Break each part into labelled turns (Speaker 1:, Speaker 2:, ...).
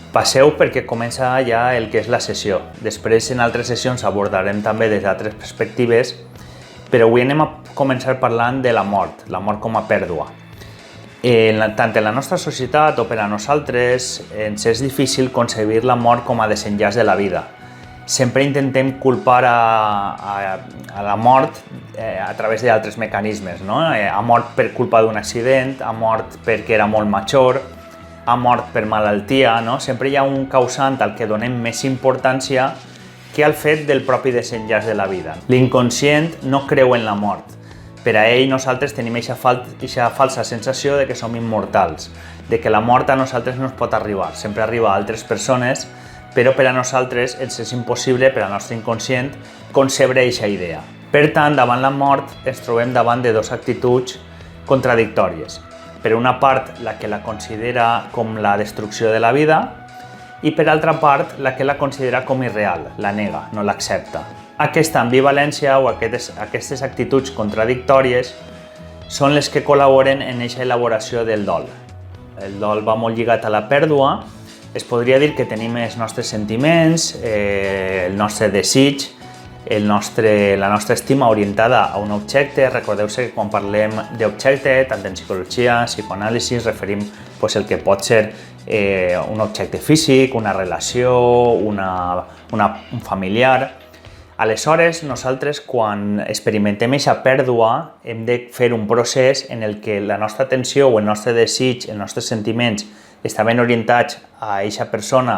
Speaker 1: Passeu perquè comença ja el que és la sessió. Després, en altres sessions, abordarem també des d'altres perspectives, però avui anem a començar parlant de la mort com a pèrdua. Tant en la nostra societat o per a nosaltres ens és difícil concebir la mort com a desenllaç de la vida. Sempre intentem culpar a la mort a través d'altres mecanismes, no? Ha mort per culpa d'un accident, ha mort perquè era molt major, ha mort per malaltia, no? Sempre hi ha un causant al que donem més importància que al fet del propi desenllaç de la vida. L'inconscient no creu en la mort. Per a ell nosaltres tenim aquesta falsa sensació de que som immortals, de que la mort a nosaltres no ens pot arribar, sempre arriba a altres persones, però per a nosaltres ens és impossible, per al nostre inconscient, concebre aquesta idea. Per tant, davant la mort ens trobem davant de dues actituds contradictòries. Per una part, la que la considera com la destrucció de la vida, i per altra part, la que la considera com irreal, la nega, no l'accepta. Aquesta ambivalència o aquestes actituds contradictòries són les que col·laboren en aquesta elaboració del dol. El dol va molt lligat a la pèrdua. Es podria dir que tenim els nostres sentiments, el nostre desig, la nostra estima orientada a un objecte. Recordeu-se que quan parlem d'objecte, tant en psicologia, psicoanàlisi, referim el que pot ser un objecte físic, una relació, un familiar. Aleshores, nosaltres, quan experimentem aquesta pèrdua, hem de fer un procés en el que la nostra atenció o el nostre desig, els nostres sentiments estaven orientats a aquesta persona,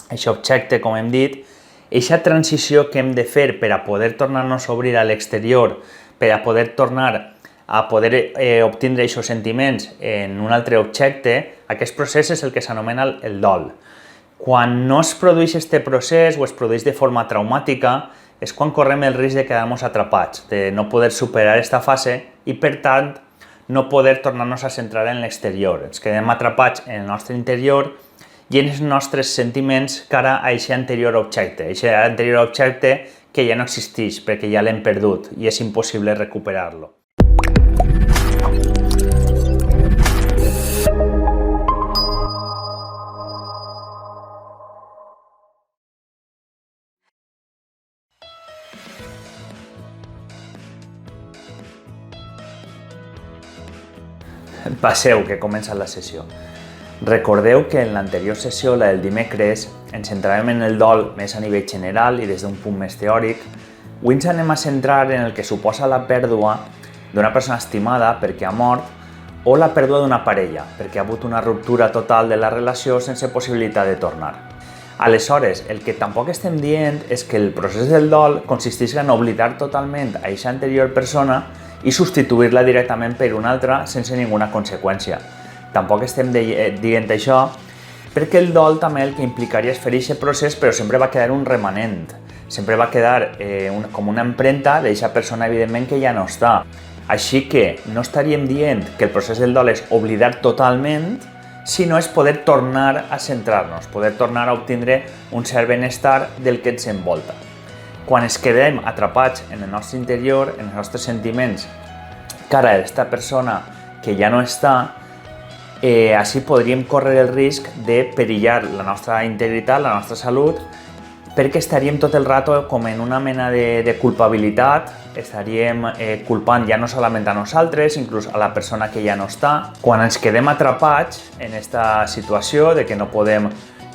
Speaker 1: a aquest objecte, com hem dit. Aquesta transició que hem de fer per a poder tornar-nos a obrir a l'exterior, per a poder tornar a poder obtindre aquests sentiments en un altre objecte, aquest procés és el que s'anomena el dol. Quan no es produeix aquest procés o es produeix de forma traumàtica, és quan correm el risc de quedar-nos atrapats, de no poder superar aquesta fase i, per tant, no poder tornar-nos a centrar en l'exterior. Ens quedem atrapats en el nostre interior i en els nostres sentiments cara a aquest anterior objecte. Aquest anterior objecte que ja no existeix perquè ja l'hem perdut i és impossible recuperar-lo. Passeu, que comença la sessió. Recordeu que en l'anterior sessió, la del dimecres, ens centràvem en el dol més a nivell general i des d'un punt més teòric. Avui ens anem a centrar en el que suposa la pèrdua d'una persona estimada perquè ha mort o la pèrdua d'una parella, perquè ha hagut una ruptura total de la relació sense possibilitat de tornar. Aleshores, el que tampoc estem dient és que el procés del dol consisteix en oblidar totalment a aquesta anterior persona i substituir-la directament per una altra sense ninguna conseqüència. Tampoc estem dient això perquè el dol també el que implicaria és fer aquest procés, però sempre va quedar un remanent. Sempre va quedar com una empremta d'aquesta persona, evidentment, que ja no està. Així que no estaríem dient que el procés del dol és oblidar totalment, sinó és poder tornar a centrar-nos, poder tornar a obtindre un cert benestar del que ens envolta. Quan es quedem atrapats en el nostre interior, en els nostres sentiments, cara a aquesta persona que ja no està, així podríem córrer el risc de perillar la nostra integritat, la nostra salut, perquè estaríem tot el rato com en una mena de culpabilitat, estaríem culpant ja no solament a nosaltres, inclús a la persona que ja no està. Quan ens quedem atrapats en aquesta situació de que no podem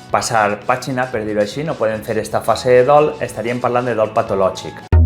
Speaker 1: passar pàgina, per dir-ho així, no podem fer aquesta fase de dol, estaríem parlant de dol patològic.